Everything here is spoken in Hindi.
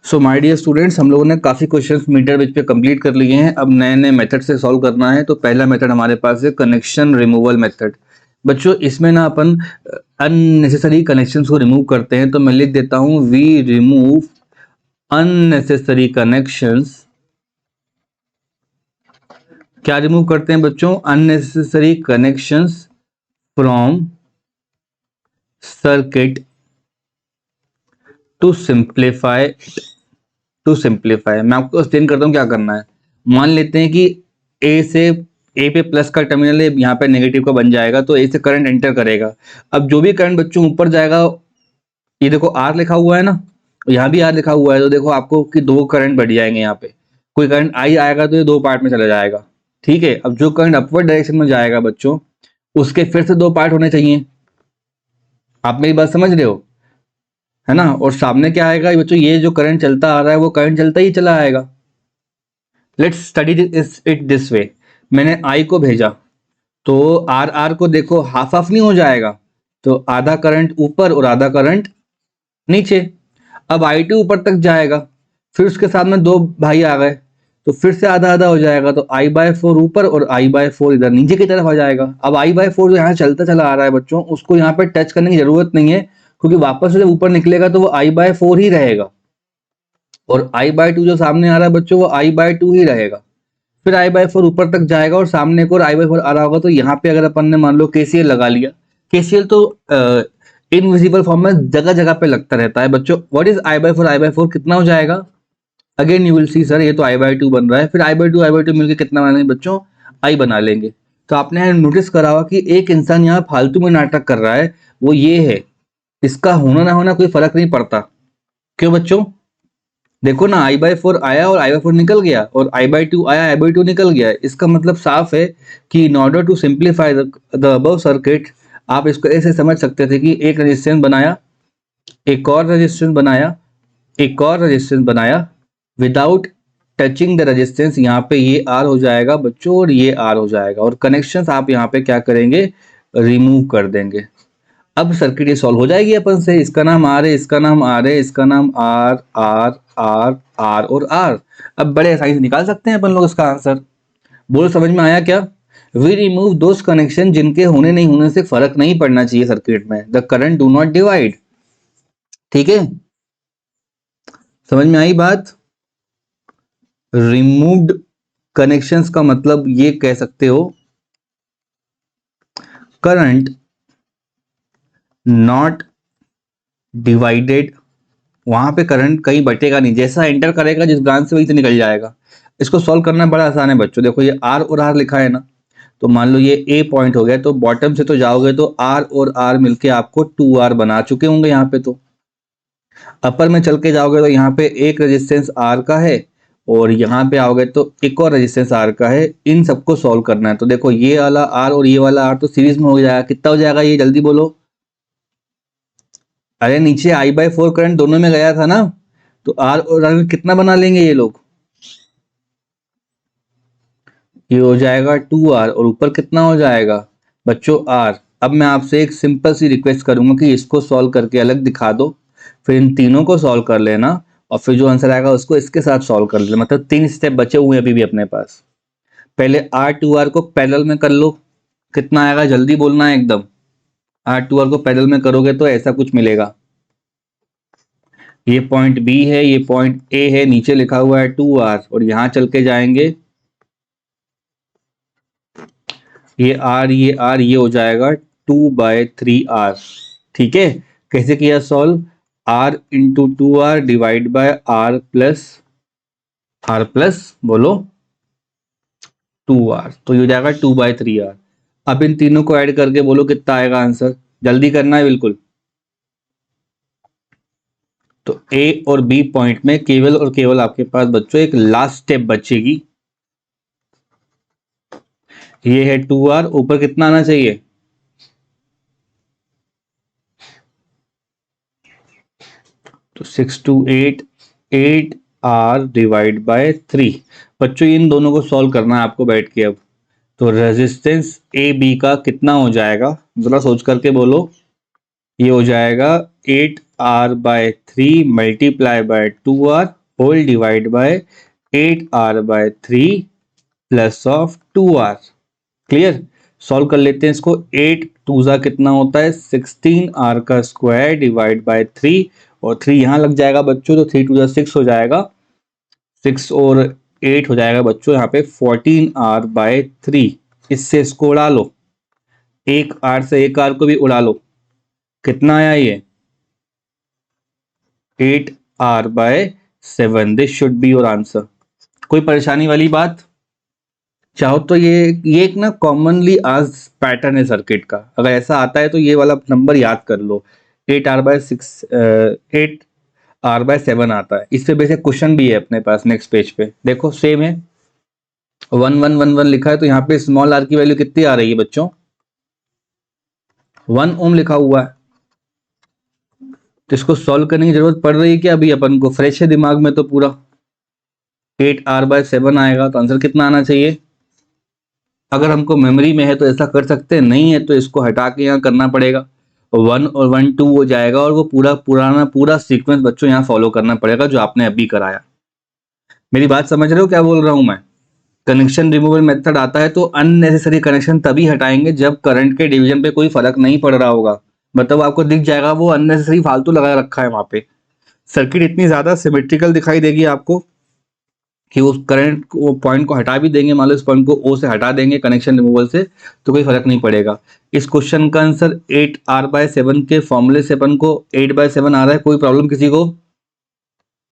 सो माय डियर स्टूडेंट्स, हम लोगों ने काफ़ी क्वेश्चंस मीटर बेस पे कंप्लीट कर लिए हैं। अब नए नए मेथड से सॉल्व करना है। तो पहला मेथड हमारे पास है कनेक्शन रिमूवल मेथड। बच्चों, इसमें ना अपन अननेसेसरी कनेक्शंस को रिमूव करते हैं। तो मैं लिख देता हूँ, वी रिमूव अननेसेसरी कनेक्शंस। क्या रिमूव करते हैं बच्चों? Unnecessary connections from circuit to simplify मैं आपको एक्सप्लेन करता हूँ क्या करना है। मान लेते हैं कि ए पे प्लस का टर्मिनल है, यहाँ पे नेगेटिव का बन जाएगा। तो ए से करंट एंटर करेगा। अब जो भी करंट बच्चों ऊपर जाएगा, ये देखो आर लिखा हुआ है ना, यहाँ भी आर लिखा हुआ है। तो देखो आपको कि दो करंट बढ़ जाएंगे। यहाँ पे कोई करंट आई आएगा तो ये दो पार्ट में चला जाएगा। ठीक है। अब जो करंट अपवर्ड डायरेक्शन में जाएगा बच्चों, उसके फिर से दो पार्ट होने चाहिए। आप मेरी बात समझ रहे हो, है ना? और सामने क्या आएगा बच्चों? ये जो करंट चलता आ रहा है वो करंट चलता ही चला आएगा। Let's study it this way. मैंने आई को भेजा तो आर आर को देखो हाफ हाफ नहीं हो जाएगा। तो आधा करंट ऊपर और आधा करंट नीचे। अब आई टू ऊपर तक जाएगा, फिर उसके साथ में दो भाई आ गए तो फिर से आधा आधा हो जाएगा। तो आई बाय फोर ऊपर और आई बाय फोर इधर नीचे की तरफ आ जाएगा। अब आई बाय फोर जो यहाँ चलता चला आ रहा है बच्चों, उसको यहाँ पे टच करने की जरूरत नहीं है, क्योंकि वापस से जब ऊपर निकलेगा तो वो आई बाय फोर ही रहेगा। और आई बाय टू जो सामने आ रहा है बच्चों, वो आई बाय टू ही रहेगा। फिर आई बाय फोर ऊपर तक जाएगा और सामने एक और आई बाय फोर आ रहा होगा। तो यहाँ पे अगर अपन ने मान लो केसीएल लगा लिया, केसीएल तो इनविजिबल फॉर्म में जगह जगह पे लगता रहता है बच्चों। What is I by four कितना हो जाएगा? Again you will see sir, ये तो आई बाय टू बन रहा है। फिर आई बाय टू मिलकर कितना बनाएंगे बच्चों? आई बना लेंगे। तो आपने नोटिस करा होगा कि एक इंसान यहाँ फालतू में नाटक कर रहा है, वो ये है, इसका होना ना होना कोई फर्क नहीं पड़ता। क्यों बच्चों? देखो ना, आई बाय फोर आया और आई बाय फोर निकल गया, और आई बाय टू आया, आई बाय टू निकल गया। इसका मतलब साफ है कि in order to simplify the above circuit, आप इसको ऐसे समझ सकते थे कि एक रेजिस्टेंस बनाया, एक और रेजिस्टेंस बनाया, एक और रेजिस्टेंस बनाया, विदाउट टचिंग द रेजिस्टेंस। यहाँ पे ये आर हो जाएगा बच्चों और ये आर हो जाएगा, और कनेक्शंस आप यहाँ पे क्या करेंगे? रिमूव कर देंगे। अब सर्किट ये सॉल्व हो जाएगी अपन से। इसका नाम आर है, इसका नाम आर है, इसका नाम आर आर आर आर और आर। अब बड़े आसानी से निकाल सकते हैं अपन लोग इसका आंसर। बोलो, समझ में आया क्या? वी रिमूव दोस कनेक्शन जिनके होने नहीं होने से फर्क नहीं पड़ना चाहिए सर्किट में। The current do not divide. ठीक है, समझ में आई बात? रिमूव्ड कनेक्शंस का मतलब ये कह सकते हो, करंट नॉट डिवाइडेड। वहां पे करंट कहीं बटेगा नहीं, जैसा एंटर करेगा जिस ब्रांच से वहीं से निकल जाएगा। इसको सॉल्व करना बड़ा आसान है बच्चों। देखो ये आर और आर लिखा है ना, तो मान लो ये ए पॉइंट हो गया, तो बॉटम से तो जाओगे तो आर और आर मिलके आपको टू आर बना चुके होंगे यहाँ पे। तो अपर में चल के जाओगे तो यहाँ पे एक रेजिस्टेंस आर का है, और यहाँ पे आओगे तो एक और रेजिस्टेंस आर का है। इन सबको सॉल्व करना है। तो देखो ये वाला आर और ये वाला आर तो सीरीज में हो जाएगा। कितना हो जाएगा ये? जल्दी बोलो। अरे नीचे आई बाय फोर करंट दोनों में गया था ना, तो आर और आर कितना बना लेंगे ये लोग? ये हो जाएगा टू आर, और ऊपर कितना हो जाएगा बच्चों? आर। अब मैं आपसे एक सिंपल सी रिक्वेस्ट करूंगा कि इसको सॉल्व करके अलग दिखा दो, फिर इन तीनों को सॉल्व कर लेना, और फिर जो आंसर आएगा उसको इसके साथ सॉल्व कर लेना। मतलब तीन स्टेप बचे हुए हैं अभी भी अपने पास। पहले आर टू आर को पैरेलल में कर लो। कितना आएगा? जल्दी बोलना है एकदम। आर टू आर को पैरेलल में करोगे तो ऐसा कुछ मिलेगा। ये पॉइंट बी है, ये पॉइंट ए है, नीचे लिखा हुआ है टू आर, और यहां चल के जाएंगे ये आर ये हो जाएगा टू बाय थ्री आर। ठीक है। कैसे किया solve? R into two R divide by R plus बोलो टू आर, तो ये हो जाएगा टू बाय थ्री आर। अब इन तीनों को ऐड करके बोलो कितना आएगा आंसर? जल्दी करना है बिल्कुल। तो ए और बी पॉइंट में केवल और केवल आपके पास बच्चों एक लास्ट स्टेप बचेगी। ये है टू आर, ऊपर कितना आना चाहिए? तो 6 टू 8, 8 आर डिवाइड बाय 3। बच्चों इन दोनों को सॉल्व करना है आपको बैठ के। अब तो रेजिस्टेंस ए बी का कितना हो जाएगा? जरा सोच करके बोलो। ये हो जाएगा 8 8R/3 multiply by 2R whole divide by 8R/3 plus of 2R। Clear? Solve कर लेते हैं इसको। 8 2 कितना होता है 16R का स्क्वायर डिवाइड बाय 3 और 3 यहाँ लग जाएगा बच्चों, तो 3 2 6 हो जाएगा, 6 और 8 हो जाएगा बच्चों यहाँ पे 14R/3। इससे इसको उड़ा लो, एक R से एक R को भी उड़ा लो, कितना आया ये 8R/7। This should be your answer. कोई परेशानी वाली बात? चाहो तो ये एक ना कॉमनली आज पैटर्न है सर्किट का, अगर ऐसा आता है तो ये वाला नंबर याद कर लो। 8R/7 आता है। इस पे बेसिक क्वेश्चन भी है अपने पास नेक्स्ट पेज पे, देखो सेम है। 1111 लिखा है तो यहाँ पे स्मॉल आर की वैल्यू कितनी आ रही है बच्चों 1 ओम लिखा हुआ है। तो इसको सॉल्व करने की जरूरत पड़ रही है क्या अभी अपन को? फ्रेश है दिमाग में तो पूरा। 8R/7 आएगा तो आंसर कितना आना चाहिए? अगर हमको मेमोरी में है तो ऐसा कर सकते हैं, नहीं है तो इसको हटा के यहाँ करना पड़ेगा। 1 और 1 2 हो जाएगा और वो पूरा सीक्वेंस बच्चों यहाँ फॉलो करना पड़ेगा जो आपने अभी कराया। मेरी बात समझ रहे हो क्या बोल रहा हूं मैं? कनेक्शन रिमूवल मेथड आता है तो अननेसेसरी कनेक्शन तभी हटाएंगे जब करंट के डिवीजन पे कोई फर्क नहीं पड़ रहा होगा, मतलब आपको दिख जाएगा वो अननेसेसरी फालतू लगा रखा है वहां पे। सर्किट इतनी ज्यादा सिमेट्रिकल दिखाई देगी आपको कि उस करंट पॉइंट को हटा भी देंगे, मान लो इस पॉइंट को ओ से हटा देंगे कनेक्शन रिमूवल से, तो कोई फर्क नहीं पड़ेगा। इस क्वेश्चन का आंसर 8R/7 के फॉर्मूले से अपन को 8/7 आ रहा है। कोई प्रॉब्लम किसी को?